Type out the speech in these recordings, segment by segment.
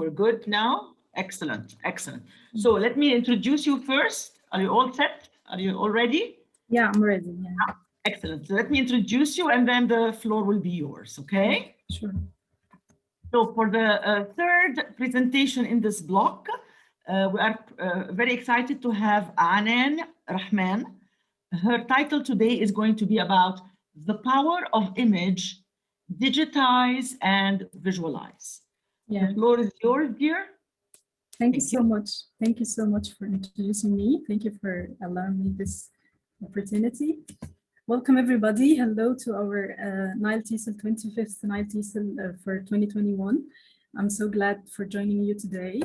We're good now? Excellent, excellent. So let me introduce you first. Are you all set? Are you all ready? Yeah, I'm ready. Yeah. Excellent. So let me introduce you and then the floor will be yours, okay? Sure. So for the third presentation in this block, we are very excited to have Anan Rahman. Her title today is going to be about the power of image, digitize and visualize. Yeah. The floor is yours, dear. Thank you so much. Thank you so much for introducing me. Thank you for allowing me this opportunity. Welcome, everybody. Hello to our Nile TESOL 25th Nile TESOL for 2021. I'm so glad for joining you today.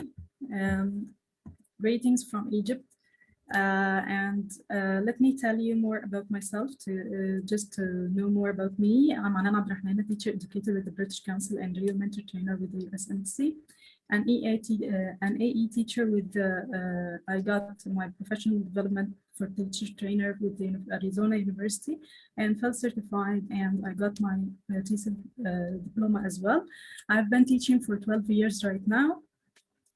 Greetings from Egypt. Let me tell you more about myself to just to know more about me. I'm Anan AbdElRahman, a teacher educator with the British Council and RELO Mentor Trainer with the USMC, an AE teacher with I got my professional development for teacher trainer with the Arizona University and felt certified, and I got my TESOL diploma as well. I've been teaching for 12 years right now.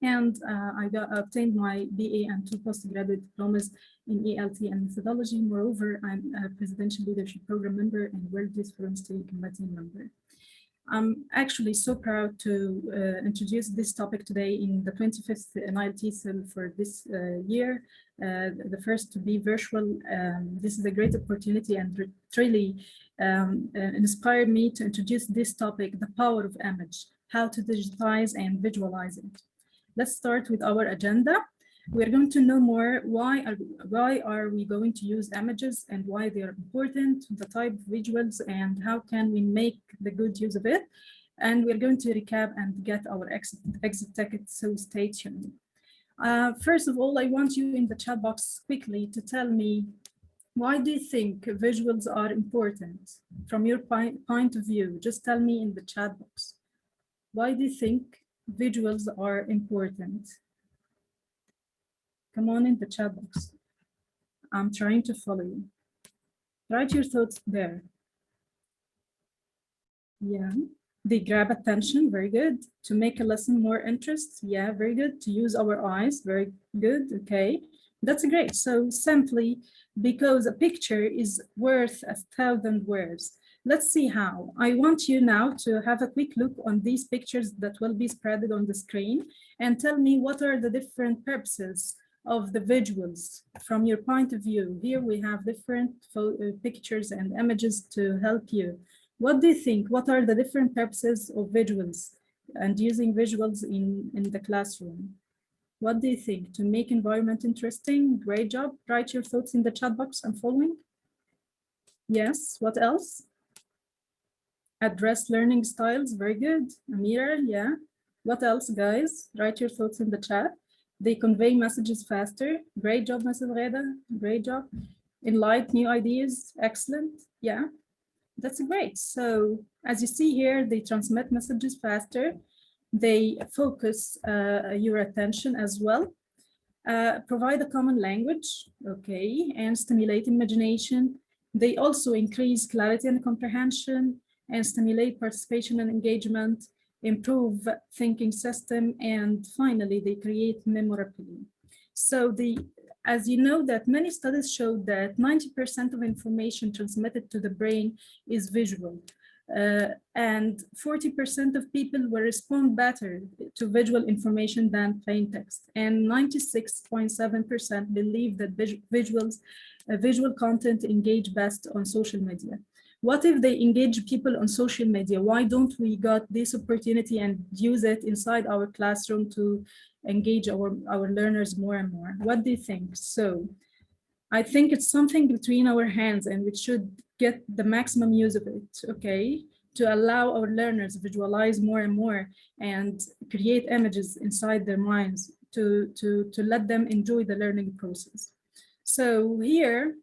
And I obtained my BA and 2 postgraduate diplomas in ELT and methodology. Moreover, I'm a presidential leadership program member and World Youth Forum Steering Committee member. I'm actually so proud to introduce this topic today in the 25th Nile TESOL for this year, the first to be virtual. This is a great opportunity and really inspired me to introduce this topic, the power of image, how to digitize and visualize it. Let's start with our agenda. We're going to know more why are we going to use images and why they are important, the type of visuals, and how can we make the good use of it. And we're going to recap and get our exit ticket, so stay tuned. First of all, I want you in the chat box quickly to tell me, why do you think visuals are important from your point of view? Just tell me in the chat box. Why do you think visuals are important? Come on in the chat box. I'm trying to follow you. Write your thoughts there. Yeah, they grab attention, very good. To make a lesson more interest, yeah, very good. To use our eyes, very good, okay. That's great. So simply because a picture is worth 1,000 words. Let's see how. I want you now to have a quick look on these pictures that will be spread on the screen and tell me what are the different purposes of the visuals from your point of view. Here we have different pictures and images to help you. What do you think? What are the different purposes of visuals and using visuals in the classroom? What do you think? To make environment interesting? Great job. Write your thoughts in the chat box. I'm following. Yes, what else? Address learning styles, very good. Amira, yeah. What else, guys? Write your thoughts in the chat. They convey messages faster. Great job, Mrs. Gheda. Great job. Enlighten new ideas. Excellent. Yeah, that's great. So as you see here, they transmit messages faster. They focus your attention as well. Provide a common language, okay, and stimulate imagination. They also increase clarity and comprehension and stimulate participation and engagement, improve thinking system, and finally, they create memorability. So as you know, that many studies show that 90% of information transmitted to the brain is visual. And 40% of people will respond better to visual information than plain text. And 96.7% believe that visual content engage best on social media. What if they engage people on social media? Why don't we got this opportunity and use it inside our classroom to engage our learners more and more? What do you think? So I think it's something between our hands and we should get the maximum use of it, okay? To allow our learners visualize more and more and create images inside their minds to let them enjoy the learning process. So here,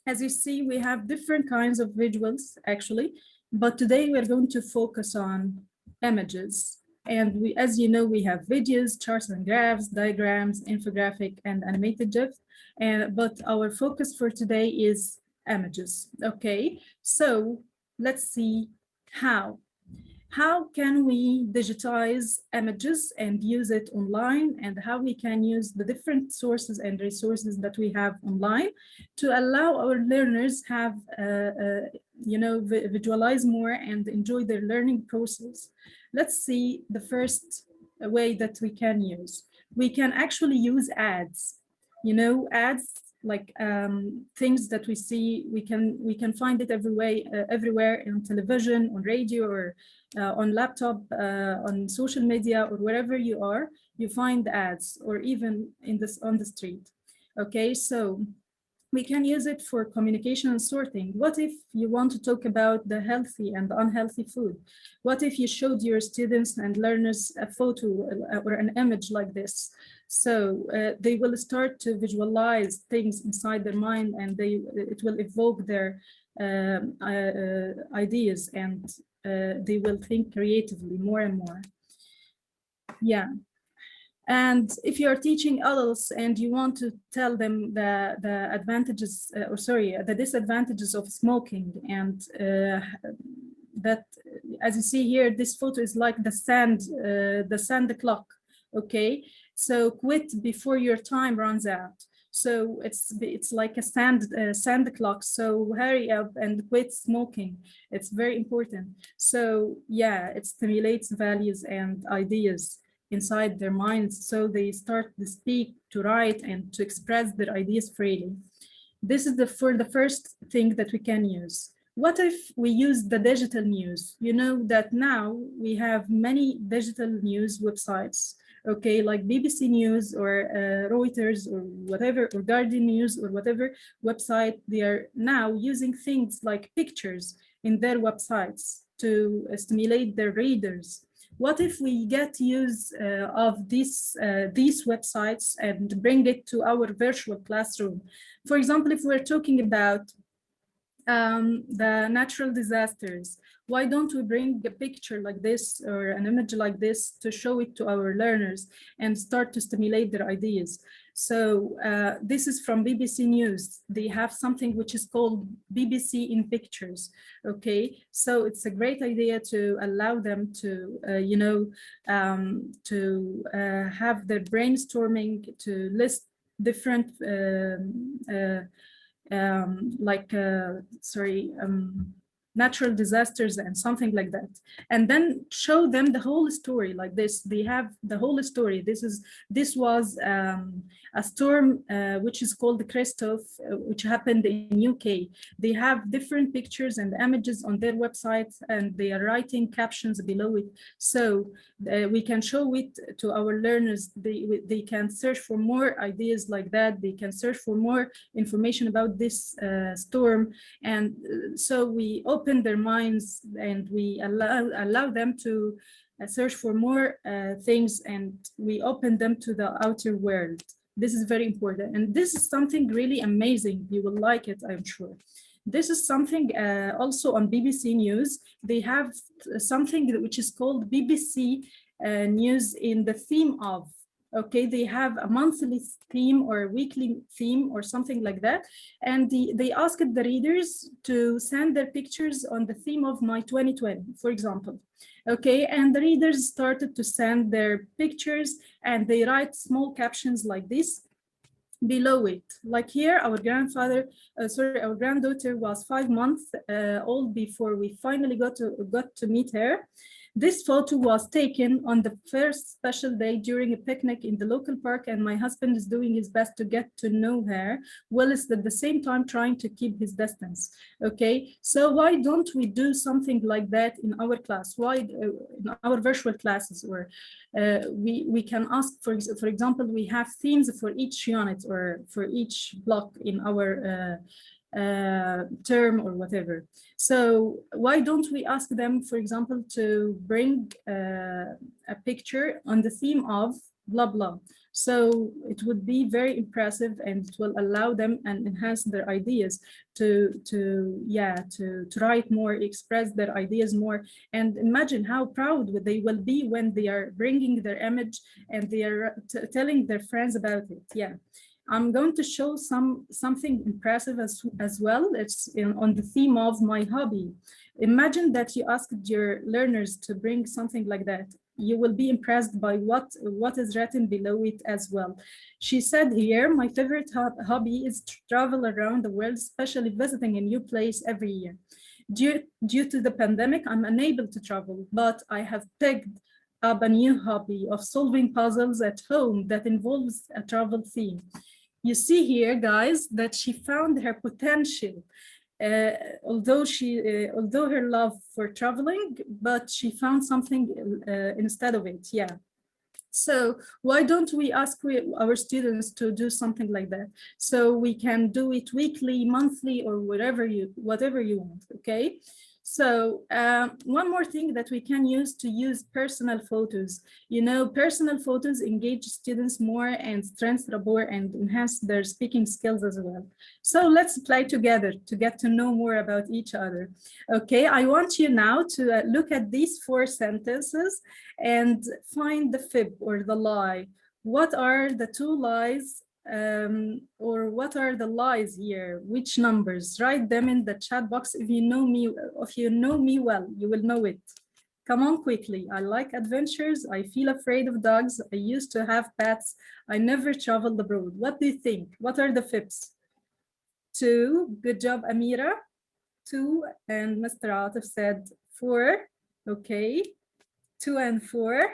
as you see, we have different kinds of visuals actually, but today we're going to focus on images. And as you know, we have videos, charts and graphs, diagrams, infographic, and animated GIFs. But our focus for today is images, okay? So let's see how. how can we digitize images and use it online, and how we can use the different sources and resources that we have online to allow our learners have, visualize more and enjoy their learning process. Let's see the first way that we can use. We can actually use ads, ads like things that we see. We can find it everywhere on television, on radio, or on laptop, on social media, or wherever you are, you find ads, or even on the street. Okay, so we can use it for communication and sorting. What if you want to talk about the healthy and unhealthy food? What if you showed your students and learners a photo or an image like this? So they will start to visualize things inside their mind, and it will evoke their ideas, and they will think creatively more and more. Yeah. And if you're teaching adults and you want to tell them the advantages, the disadvantages of smoking, and that, as you see here, this photo is like the sand clock. Okay, so quit before your time runs out. So it's like a sand clock. So hurry up and quit smoking. It's very important. So yeah, it stimulates values and ideas inside their minds, so they start to speak, to write, and to express their ideas freely. This is for the first thing that we can use. What if we use the digital news? You know that now we have many digital news websites, okay, like BBC News or Reuters or whatever, or Guardian News or whatever website. They are now using things like pictures in their websites to stimulate their readers. What if we get use of these websites and bring it to our virtual classroom? For example, if we're talking about the natural disasters, why don't we bring a picture like this or an image like this to show it to our learners and start to stimulate their ideas? So this is from BBC News. They have something which is called BBC in Pictures. Okay, so it's a great idea to allow them to, have their brainstorming, to list different natural disasters and something like that, and then show them the whole story like this. They have the whole story. This was a storm which is called Christoph, which happened in UK. They have different pictures and images on their website, and they are writing captions below it, so we can show it to our learners. They can search for more ideas like that. They can search for more information about this storm, and so we open their minds, and we allow them to search for more things, and we open them to the outer world. This is very important, and this is something really amazing. You will like it, I'm sure. This is something also on BBC News. They have something which is called BBC News in the theme of. Okay, they have a monthly theme or a weekly theme or something like that. And they asked the readers to send their pictures on the theme of My 2020, for example. Okay, and the readers started to send their pictures, and they write small captions like this below it. Like here, our granddaughter was 5 months old before we finally got to meet her. This photo was taken on the first special day during a picnic in the local park, and my husband is doing his best to get to know her, whilst at the same time trying to keep his distance. Okay, so why don't we do something like that in our class? Why in our virtual classes, or we can ask, for example, we have themes for each unit or for each block in our term or whatever. So why don't we ask them, for example, to bring a picture on the theme of blah blah? So it would be very impressive, and it will allow them and enhance their ideas to write more, express their ideas more, and imagine how proud they will be when they are bringing their image and they are telling their friends about it. Yeah. I'm going to show something impressive as well. It's on the theme of my hobby. Imagine that you asked your learners to bring something like that. You will be impressed by what is written below it as well. She said here, my favorite hobby is to travel around the world, especially visiting a new place every year. Due to the pandemic, I'm unable to travel, but I have picked up a new hobby of solving puzzles at home that involves a travel theme. You see here, guys, that she found her potential. Although her love for traveling, but she found something instead of it. Yeah. So why don't we ask our students to do something like that? So we can do it weekly, monthly, or whatever you want. Okay. So one more thing that we can use personal photos. You know, personal photos engage students more and strengthen rapport and enhance their speaking skills as well. So let's play together to get to know more about each other. Okay, I want you now to look at these 4 sentences and find the fib or the lie. What are the 2 lies or what are the lies here? Which numbers? Write them in the chat box. If you know me well, you will know it. Come on quickly. I like adventures. I feel afraid of dogs. I used to have pets. I never traveled abroad. What do you think? What are the fibs? 2. Good job, Amira. 2, and Mr. Atif said 4. Okay. 2 and 4.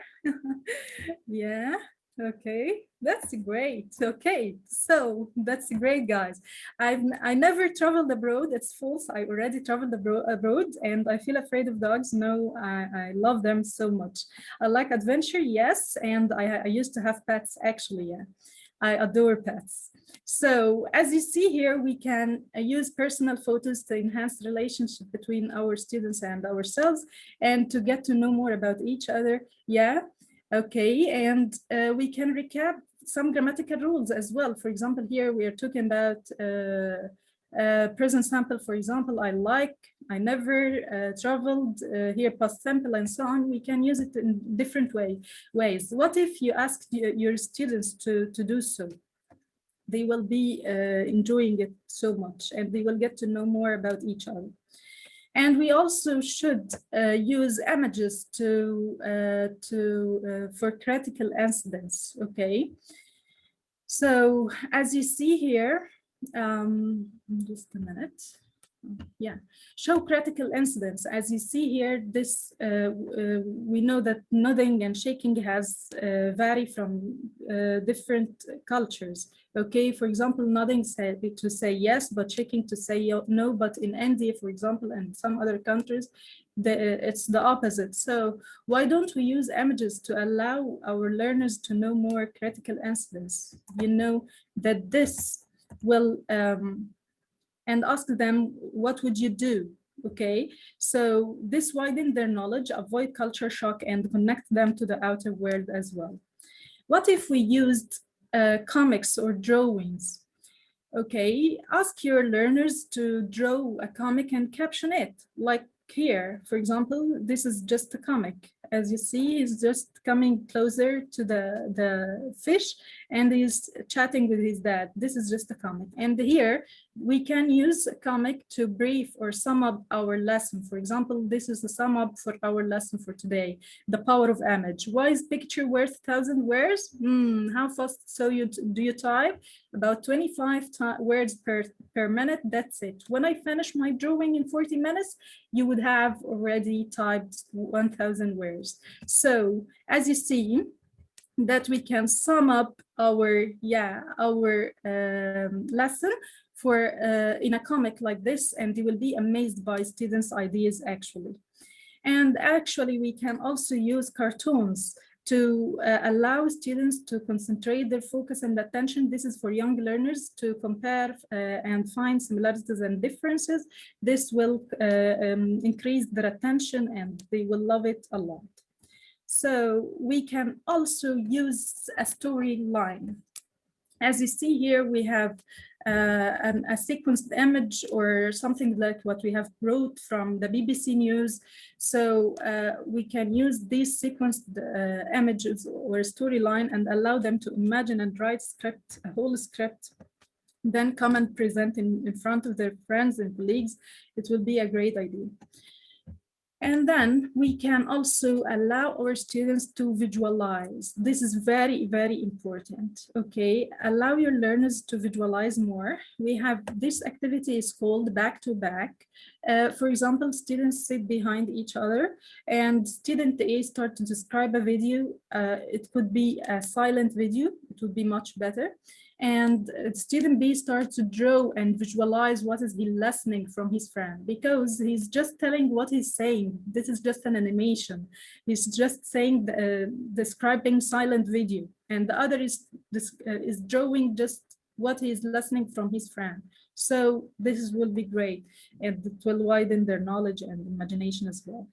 Yeah. Okay, that's great. Okay, so that's great, guys. I never traveled abroad. It's false. I already traveled abroad, and I feel afraid of dogs. No, I love them so much. I like adventure, yes, and I used to have pets actually. Yeah, I adore pets. So as you see here, we can use personal photos to enhance the relationship between our students and ourselves, and to get to know more about each other. Yeah. Okay, and we can recap some grammatical rules as well. For example, here we are talking about present simple. For example, I like, I never traveled, here past simple, and so on. We can use it in different ways. What if you ask your students to do so? They will be enjoying it so much, and they will get to know more about each other. And we also should use images for critical incidents. Okay. So as you see here, just a minute. Yeah, show critical incidents. As you see here, this we know that nodding and shaking has vary from different cultures. Okay, for example, nodding to say yes, but shaking to say no. But in India, for example, and some other countries, it's the opposite. So why don't we use images to allow our learners to know more critical incidents? You know that this will and ask them, what would you do? Okay, so this widens their knowledge, avoid culture shock, and connect them to the outer world as well. What if we used comics or drawings? Okay, ask your learners to draw a comic and caption it. Like here, for example, this is just a comic. As you see, he's just coming closer to the fish and he's chatting with his dad. This is just a comic. And here we can use a comic to brief or sum up our lesson. For example, this is the sum up for our lesson for today, the power of image. Why is picture worth 1,000 words? How fast do you type? About 25 words per minute, that's it. When I finish my drawing in 40 minutes, you would have already typed 1,000 words. So as you see, that we can sum up our lesson for in a comic like this, and you will be amazed by students' ideas actually. And actually, we can also use cartoons to allow students to concentrate their focus and attention. This is for young learners to compare and find similarities and differences. This will increase their attention and they will love it a lot. So we can also use a storyline. As you see here, we have a sequenced image or something like what we have brought from the BBC News. So we can use these sequenced images or storyline and allow them to imagine and write a whole script, then come and present in front of their friends and colleagues. It will be a great idea. And then we can also allow our students to visualize. This is very, very important. Okay, allow your learners to visualize more. We have this activity is called back to back. For example, students sit behind each other and student A start to describe a video. It could be a silent video. It would be much better. And student B starts to draw and visualize what is he listening from his friend, because he's just telling what he's saying. This is just an animation. He's just saying, describing silent video, and the other is drawing just what he's listening from his friend. So this will be great, and it will widen their knowledge and imagination as well.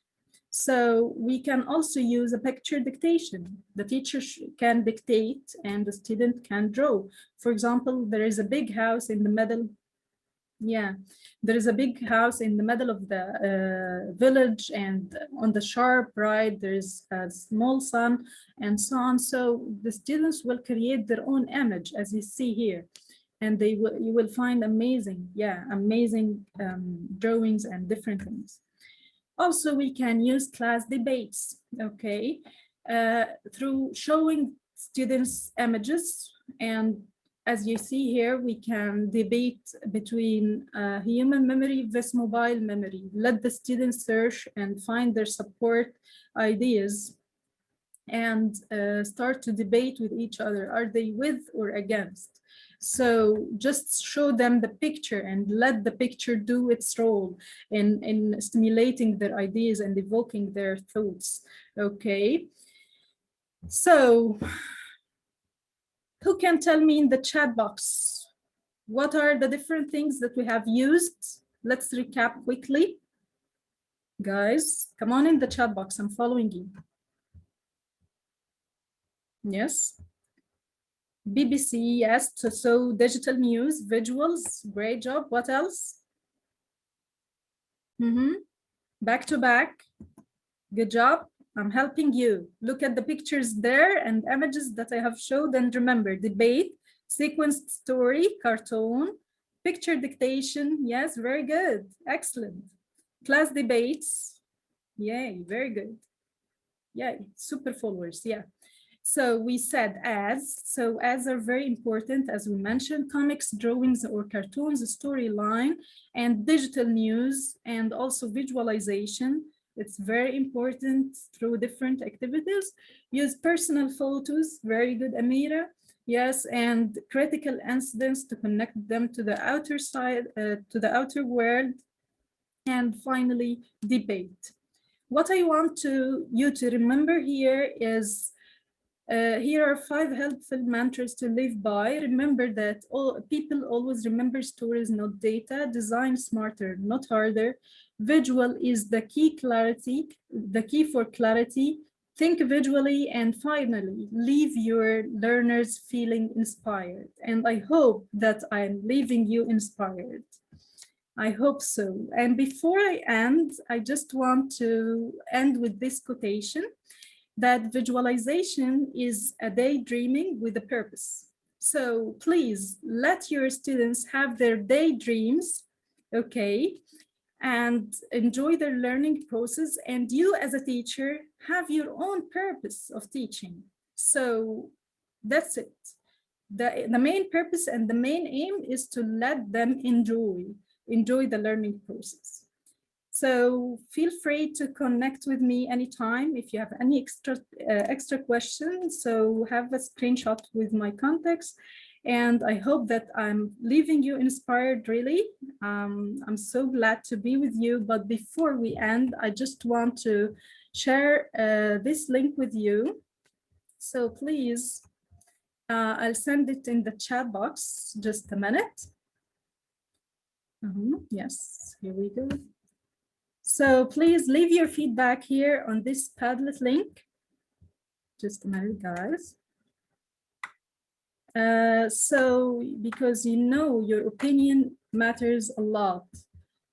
So we can also use a picture dictation. The teacher can dictate and the student can draw. For example, there is a big house in the middle. Yeah, there is a big house in the middle of the village, and on the sharp right, there is a small sun and so on. So the students will create their own image, as you see here. And you will find amazing drawings and different things. Also, we can use class debates, okay, through showing students images. And as you see here, we can debate between human memory versus mobile memory. Let the students search and find their support ideas and start to debate with each other. Are they with or against? So just show them the picture and let the picture do its role in stimulating their ideas and evoking their thoughts. Okay. So who can tell me in the chat box, what are the different things that we have used? Let's recap quickly. Guys, come on in the chat box. I'm following you. Yes. BBC, yes. So digital news, visuals, great job. What else? Back to back. Good job. I'm helping you. Look at the pictures there and images that I have showed, and remember, debate, sequenced story, cartoon, picture dictation. Yes, very good. Excellent. Class debates. Yay, very good. Yay, super followers. Yeah. So we said ads. So ads are very important, as we mentioned, comics, drawings, or cartoons, storyline, and digital news, and also visualization. It's very important through different activities. Use personal photos, very good, Amira. Yes, and critical incidents to connect them to the outer side, to the outer world. And finally, debate. What I want you to remember here is here are 5 helpful mantras to live by. Remember that all people always remember stories, not data. Design smarter, not harder. Visual is the key for clarity. Think visually, and finally, leave your learners feeling inspired. And I hope that I'm leaving you inspired. I hope so. And before I end, I just want to end with this quotation, that visualization is a daydreaming with a purpose. So please let your students have their daydreams, okay, and enjoy their learning process. And you as a teacher have your own purpose of teaching. So that's it. The main purpose and the main aim is to let them enjoy the learning process. So feel free to connect with me anytime if you have any extra questions. So have a screenshot with my contacts. And I hope that I'm leaving you inspired, really. I'm so glad to be with you. But before we end, I just want to share this link with you. So please, I'll send it in the chat box, just a minute. Yes, here we go. So please leave your feedback here on this Padlet link. Just a minute, guys. So because you know your opinion matters a lot.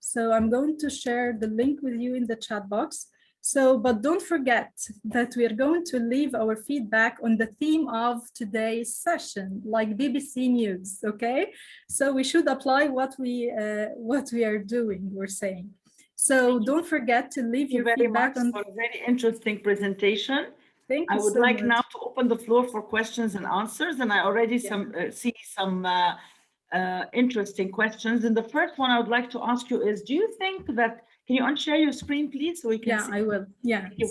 So I'm going to share the link with you in the chat box. So, but don't forget that we are going to leave our feedback on the theme of today's session, like BBC News, okay? So we should apply what we are doing, we're saying. So don't forget to leave your feedback on. For a very interesting presentation. Thank you I would so like much. now to open the floor for questions and answers, and I already see some interesting questions. And the first one I would like to ask you is, do you think that, can you unshare your screen, please, so we can see? I will. Yeah. Thank you.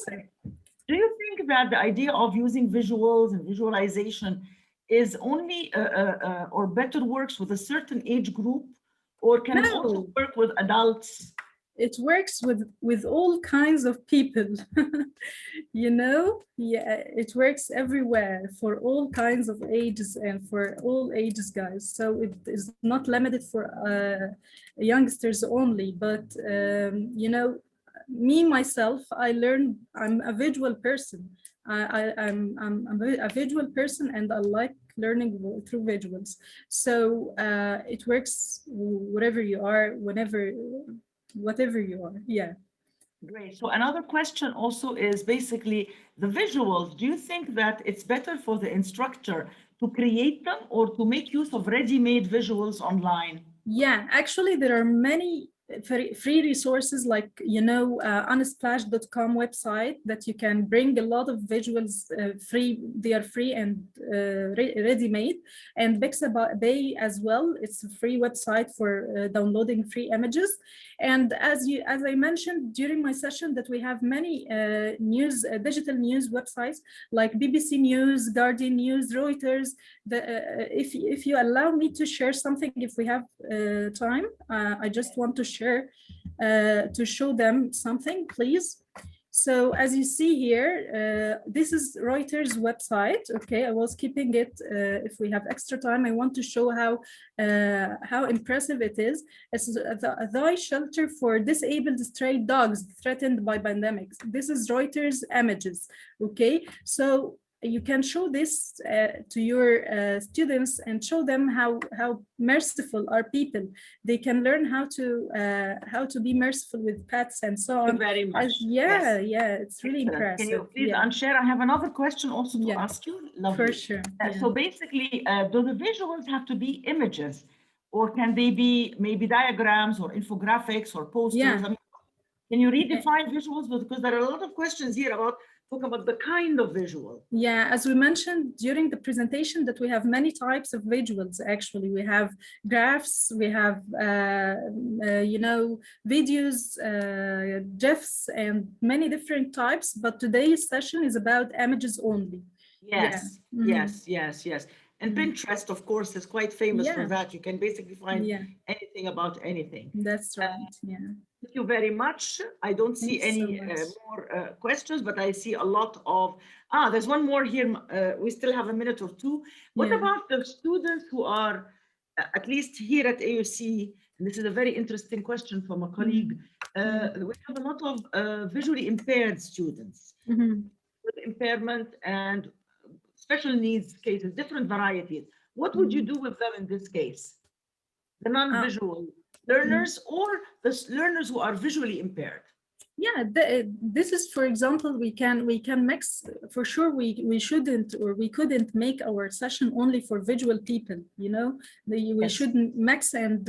Do you think that the idea of using visuals and visualization is only or better works with a certain age group, or can it also work with adults? It works with all kinds of people. You know, it works everywhere for all kinds of ages and for all ages, guys. So it is not limited for youngsters only, but you know, me myself, I'm a visual person. I'm a visual person, and I like learning through visuals. So it works wherever you are, whatever you are. Yeah. Great. So another question also is basically the visuals. Do you think that it's better for the instructor to create them or to make use of ready-made visuals online? Yeah, actually, there are many free resources like, you know, unsplash.com website that you can bring a lot of visuals free. They are free and ready-made. And Pixabay as well. It's a free website for downloading free images. And as I mentioned during my session, that we have many digital news websites like BBC News, Guardian News, Reuters. If you allow me to share something, if we have time, I just want to share to show them something, please. So as you see here, this is Reuters website. Okay, I was keeping it. If we have extra time, I want to show how impressive it is. It's the shelter for disabled stray dogs threatened by pandemics. This is Reuters images. Okay, so you can show this to your students and show them how merciful are people. They can learn how to be merciful with pets and so on. Thank you very much. It's really impressive. Can you please unshare? I have another question also to ask you. Lovely. For sure. So basically, do the visuals have to be images, or can they be maybe diagrams or infographics or posters? I mean, can you redefine visuals? Because there are a lot of questions here about talking about the kind of visual. Yeah, as we mentioned during the presentation, that we have many types of visuals. Actually, we have graphs, we have you know, videos, GIFs, and many different types. But today's session is about images only. Yes, yes. And Pinterest, of course, is quite famous for that. You can basically find anything about anything. That's right. Thank you very much. I don't see any more questions, but I see a lot of, there's one more here. We still have a minute or two. What about the students who are, at least here at AUC, and this is a very interesting question from a colleague, we have a lot of visually impaired students with impairment and special needs cases, different varieties. What would you do with them in this case? The non-visual learners or the learners who are visually impaired? Yeah, this is, for example, we can mix. For sure, we shouldn't, or we couldn't make our session only for visual people. You know, we should mix and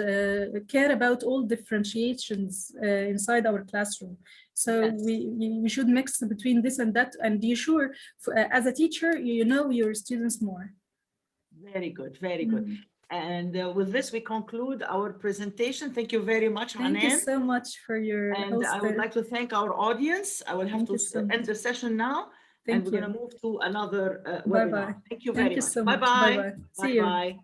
care about all differentiations inside our classroom. So we should mix between this and that. And you sure, as a teacher, you know your students more. Very good, very good. And with this, we conclude our presentation. Thank you very much, Anan. Thank you so much for your And I would like to thank our audience. I will have to end the session now. And we're going to move to another webinar. Thank you very much. Bye-bye. See you.